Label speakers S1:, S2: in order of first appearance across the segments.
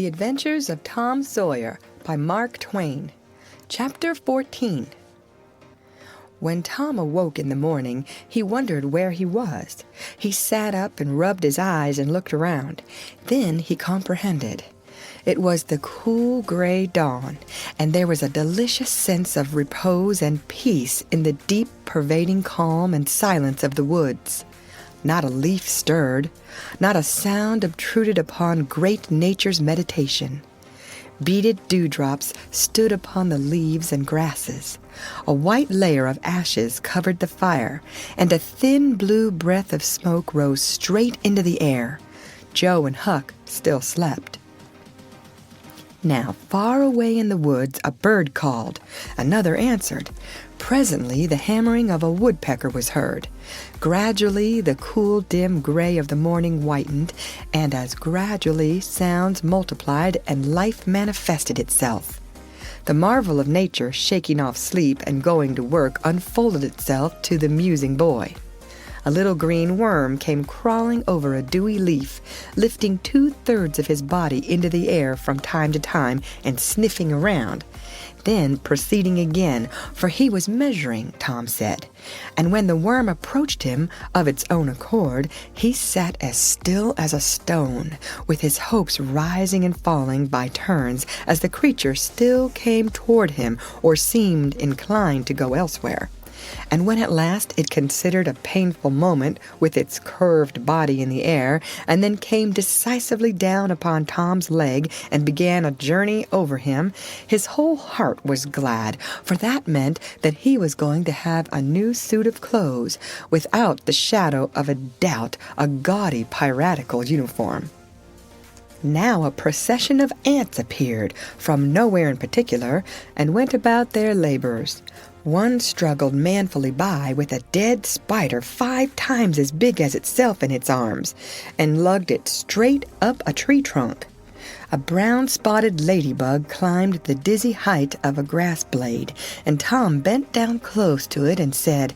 S1: The Adventures of Tom Sawyer by Mark Twain. Chapter 14. When Tom awoke in the morning, he wondered where he was. He sat up and rubbed his eyes and looked around. Then he comprehended. It was the cool gray dawn, and there was a delicious sense of repose and peace in the deep, pervading calm and silence of the woods. Not a leaf stirred, not a sound obtruded upon great nature's meditation. Beaded dewdrops stood upon the leaves and grasses. A white layer of ashes covered the fire, and a thin blue breath of smoke rose straight into the air. Joe and Huck still slept. Now, far away in the woods, a bird called. Another answered. Presently, the hammering of a woodpecker was heard. Gradually, the cool, dim gray of the morning whitened, and as gradually sounds multiplied and life manifested itself. The marvel of nature shaking off sleep and going to work unfolded itself to the musing boy. A little green worm came crawling over a dewy leaf, lifting 2/3 of his body into the air from time to time and sniffing around. Then proceeding again, for he was measuring, Tom said. And when the worm approached him of its own accord, he sat as still as a stone, with his hopes rising and falling by turns as the creature still came toward him or seemed inclined to go elsewhere. And when at last it considered a painful moment with its curved body in the air, and then came decisively down upon Tom's leg and began a journey over him, his whole heart was glad, for that meant that he was going to have a new suit of clothes, without the shadow of a doubt, a gaudy piratical uniform. Now a procession of ants appeared, from nowhere in particular, and went about their labors. One struggled manfully by with a dead spider 5 times as big as itself in its arms, and lugged it straight up a tree trunk. A brown-spotted ladybug climbed the dizzy height of a grass blade, and Tom bent down close to it and said,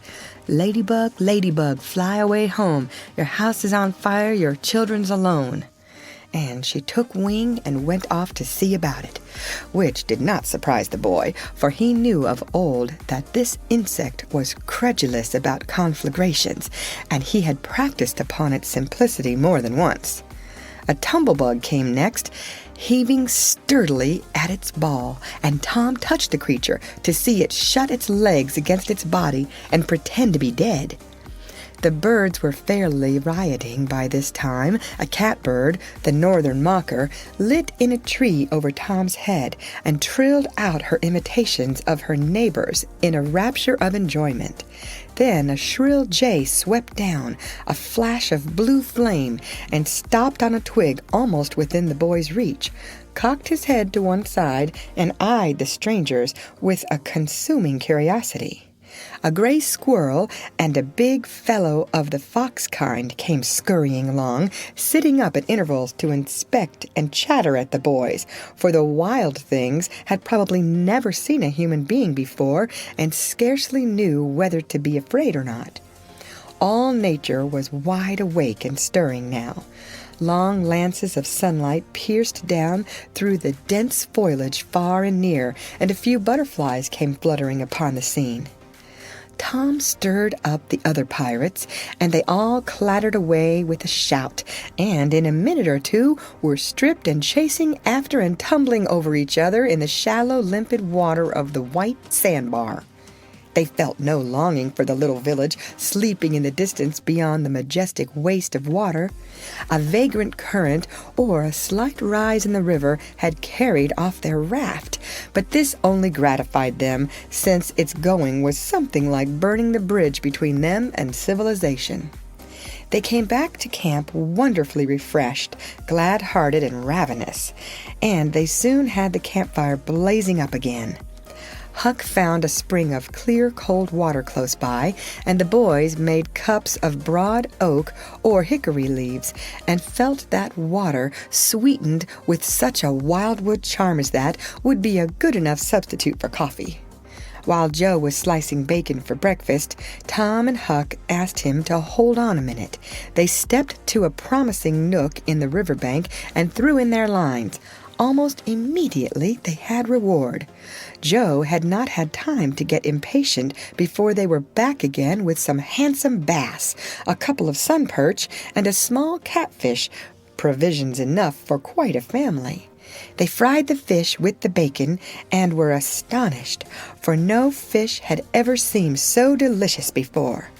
S1: "Ladybug, ladybug, fly away home. Your house is on fire, your children's alone." And she took wing and went off to see about it, which did not surprise the boy, for he knew of old that this insect was credulous about conflagrations, and he had practiced upon its simplicity more than once. A tumblebug came next, heaving sturdily at its ball, and Tom touched the creature to see it shut its legs against its body and pretend to be dead. The birds were fairly rioting by this time. A catbird, the northern mocker, lit in a tree over Tom's head and trilled out her imitations of her neighbors in a rapture of enjoyment. Then a shrill jay swept down, a flash of blue flame, and stopped on a twig almost within the boy's reach, cocked his head to one side, and eyed the strangers with a consuming curiosity. A gray squirrel and a big fellow of the fox kind came scurrying along, sitting up at intervals to inspect and chatter at the boys, for the wild things had probably never seen a human being before and scarcely knew whether to be afraid or not. All nature was wide awake and stirring now. Long lances of sunlight pierced down through the dense foliage far and near, and a few butterflies came fluttering upon the scene. Tom stirred up the other pirates, and they all clattered away with a shout, and in a minute or two were stripped and chasing after and tumbling over each other in the shallow, limpid water of the white sandbar. They felt no longing for the little village sleeping in the distance beyond the majestic waste of water. A vagrant current or a slight rise in the river had carried off their raft, but this only gratified them, since its going was something like burning the bridge between them and civilization. They came back to camp wonderfully refreshed, glad-hearted, and ravenous, and they soon had the campfire blazing up again. Huck found a spring of clear, cold water close by, and the boys made cups of broad oak or hickory leaves, and felt that water, sweetened with such a wildwood charm as that, would be a good enough substitute for coffee. While Joe was slicing bacon for breakfast, Tom and Huck asked him to hold on a minute. They stepped to a promising nook in the riverbank and threw in their lines. almost immediately they had reward. Joe had not had time to get impatient before they were back again with some handsome bass, a couple of sun perch, and a small catfish, provisions enough for quite a family. They fried the fish with the bacon and were astonished, for no fish had ever seemed so delicious before.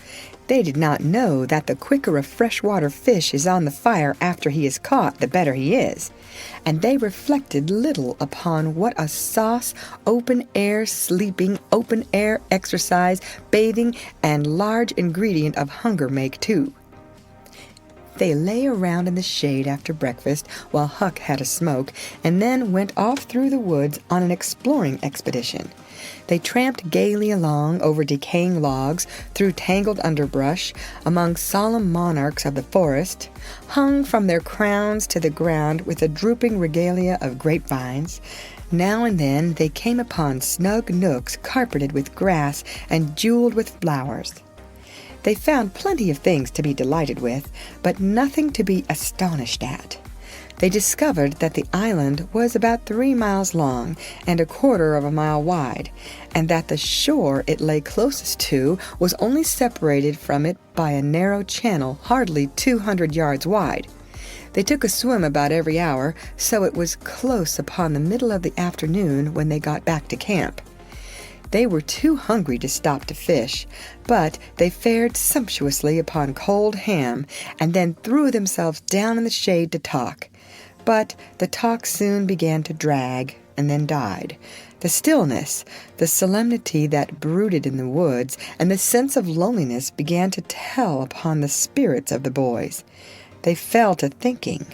S1: They did not know that the quicker a freshwater fish is on the fire after he is caught, the better he is, and they reflected little upon what a sauce, open-air sleeping, open-air exercise, bathing, and large ingredient of hunger make too. They lay around in the shade after breakfast while Huck had a smoke, and then went off through the woods on an exploring expedition. They tramped gaily along over decaying logs, through tangled underbrush, among solemn monarchs of the forest, hung from their crowns to the ground with a drooping regalia of grapevines. Now and then they came upon snug nooks carpeted with grass and jeweled with flowers. They found plenty of things to be delighted with, but nothing to be astonished at. They discovered that the island was about 3 miles long and 1/4 of a mile wide, and that the shore it lay closest to was only separated from it by a narrow channel hardly 200 yards wide. They took a swim about every hour, so it was close upon the middle of the afternoon when they got back to camp. They were too hungry to stop to fish, but they fared sumptuously upon cold ham, and then threw themselves down in the shade to talk. But the talk soon began to drag, and then died. The stillness, the solemnity that brooded in the woods, and the sense of loneliness began to tell upon the spirits of the boys. They fell to thinking.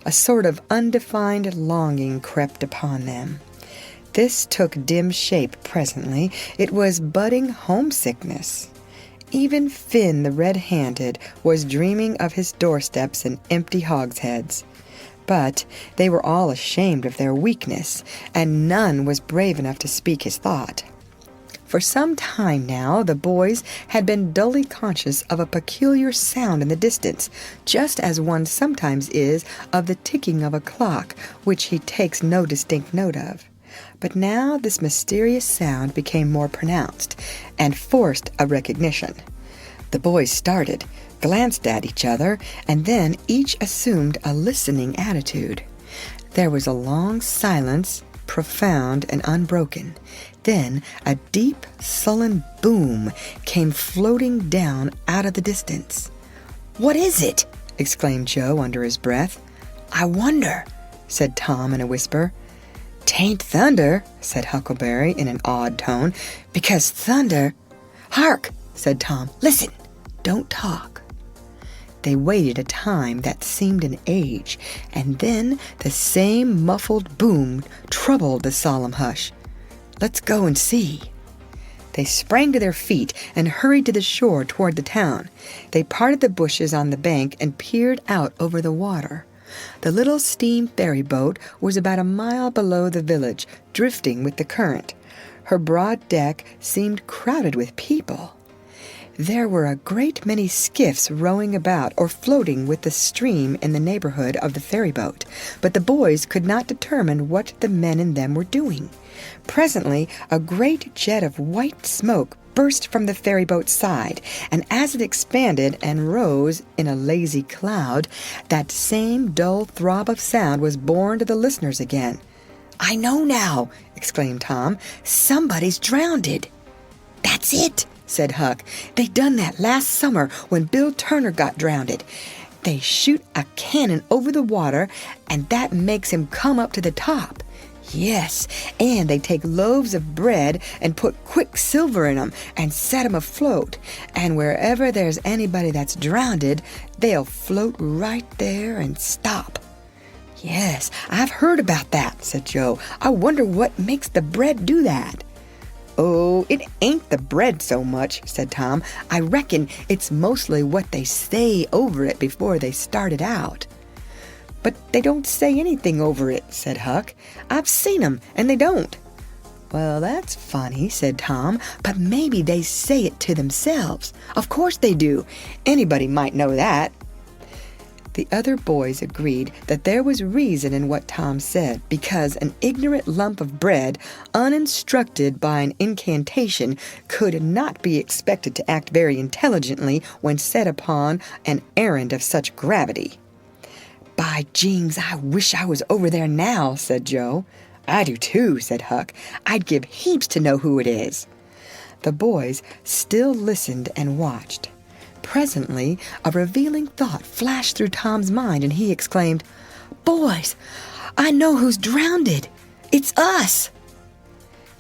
S1: A sort of undefined longing crept upon them. This took dim shape presently. It was budding homesickness. Even Finn the red-handed was dreaming of his doorsteps and empty hogsheads. But they were all ashamed of their weakness, and none was brave enough to speak his thought. For some time now the boys had been dully conscious of a peculiar sound in the distance, just as one sometimes is of the ticking of a clock, which he takes no distinct note of. But now this mysterious sound became more pronounced, and forced a recognition. The boys started, glanced at each other, and then each assumed a listening attitude. There was a long silence, profound and unbroken. Then a deep, sullen boom came floating down out of the distance. "What is it?" exclaimed Joe under his breath. "I wonder," said Tom in a whisper. "'Tain't thunder," said Huckleberry in an awed tone, "because thunder—" "Hark!" said Tom. "Listen! Don't talk." They waited a time that seemed an age, and then the same muffled boom troubled the solemn hush. "Let's go and see." They sprang to their feet and hurried to the shore toward the town. They parted the bushes on the bank and peered out over the water. The little steam ferry boat was about a mile below the village, drifting with the current. Her broad deck seemed crowded with people. There were a great many skiffs rowing about or floating with the stream in the neighborhood of the ferry boat, but the boys could not determine what the men in them were doing. Presently a great jet of white smoke burst from the ferryboat's side, and as it expanded and rose in a lazy cloud, that same dull throb of sound was borne to the listeners again. "I know now," exclaimed Tom. "Somebody's drownded." "That's it," said Huck. "They done that last summer when Bill Turner got drownded. They shoot a cannon over the water, and that makes him come up to the top. Yes, and they take loaves of bread and put quicksilver in 'em and set 'em afloat, and wherever there's anybody that's drownded, they'll float right there and stop." "Yes, I've heard about that," said Joe. "I wonder what makes the bread do that." "Oh, it ain't the bread so much," said Tom. "I reckon it's mostly what they say over it before they start it out." "But they don't say anything over it," said Huck. "I've seen 'em, and they don't." "Well, that's funny," said Tom, "but maybe they say it to themselves. Of course they do. Anybody might know that." The other boys agreed that there was reason in what Tom said, because an ignorant lump of bread, uninstructed by an incantation, could not be expected to act very intelligently when set upon an errand of such gravity. "By jings, I wish I was over there now," said Joe. "I do too," said Huck. "I'd give heaps to know who it is." The boys still listened and watched. Presently, a revealing thought flashed through Tom's mind, and he exclaimed, "Boys, I know who's drowned. It's us!"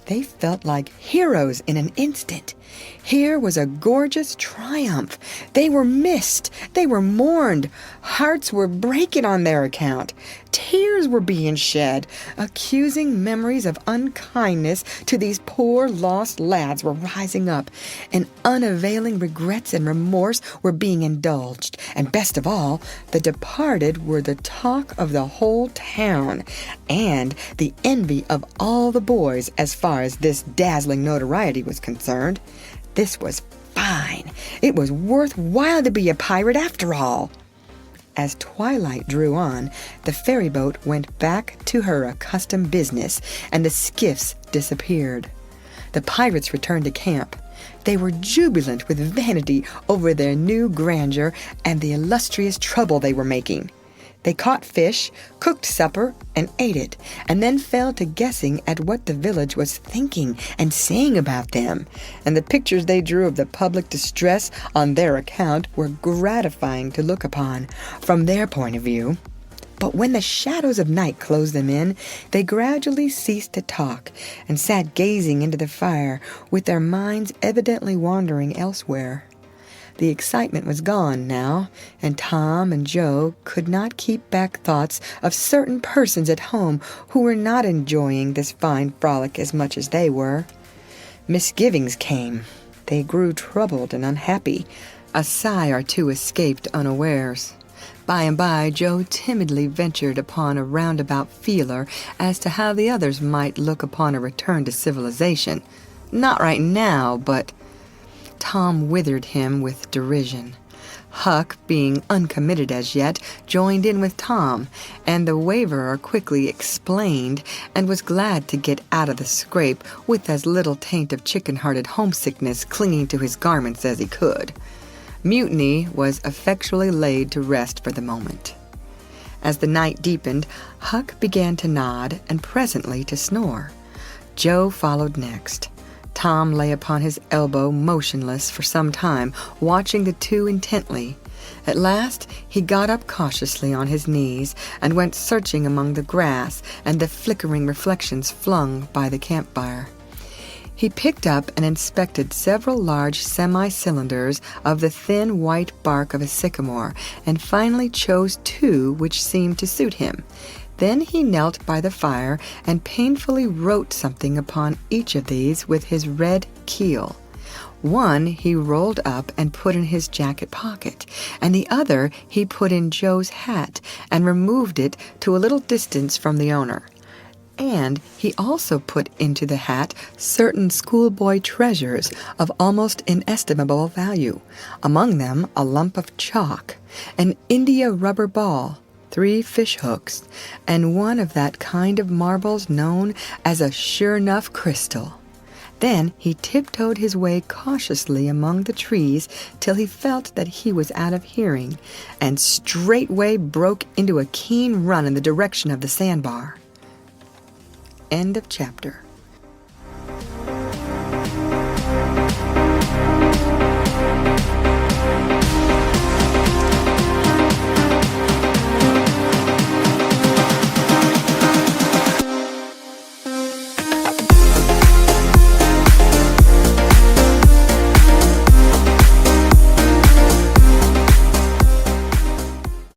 S1: They felt like heroes in an instant. Here was a gorgeous triumph. They were missed. They were mourned. Hearts were breaking on their account. Tears were being shed. Accusing memories of unkindness to these poor lost lads were rising up, and unavailing regrets and remorse were being indulged. And best of all, the departed were the talk of the whole town, and the envy of all the boys as far as this dazzling notoriety was concerned. This was fine. It was worth while to be a pirate after all. As twilight drew on, the ferry boat went back to her accustomed business, and the skiffs disappeared. The pirates returned to camp. They were jubilant with vanity over their new grandeur and the illustrious trouble they were making. They caught fish, cooked supper, and ate it, and then fell to guessing at what the village was thinking and saying about them, and the pictures they drew of the public distress on their account were gratifying to look upon, from their point of view. But when the shadows of night closed them in, they gradually ceased to talk, and sat gazing into the fire, with their minds evidently wandering elsewhere. The excitement was gone now, and Tom and Joe could not keep back thoughts of certain persons at home who were not enjoying this fine frolic as much as they were. Misgivings came. They grew troubled and unhappy. A sigh or two escaped unawares. By and by, Joe timidly ventured upon a roundabout feeler as to how the others might look upon a return to civilization. Not right now, but... Tom withered him with derision. Huck, being uncommitted as yet, joined in with Tom, and the waverer quickly explained and was glad to get out of the scrape with as little taint of chicken-hearted homesickness clinging to his garments as he could. Mutiny was effectually laid to rest for the moment. As the night deepened, Huck began to nod and presently to snore. Joe followed next. Tom lay upon his elbow motionless for some time, watching the two intently. At last he got up cautiously on his knees and went searching among the grass and the flickering reflections flung by the campfire. He picked up and inspected several large semi-cylinders of the thin white bark of a sycamore, and finally chose two which seemed to suit him. Then he knelt by the fire and painfully wrote something upon each of these with his red keel. One he rolled up and put in his jacket pocket, and the other he put in Joe's hat and removed it to a little distance from the owner. And he also put into the hat certain schoolboy treasures of almost inestimable value, among them a lump of chalk, an India rubber ball, 3 fish hooks, and one of that kind of marbles known as a sure-'nough crystal. Then he tiptoed his way cautiously among the trees till he felt that he was out of hearing, and straightway broke into a keen run in the direction of the sandbar. End of chapter.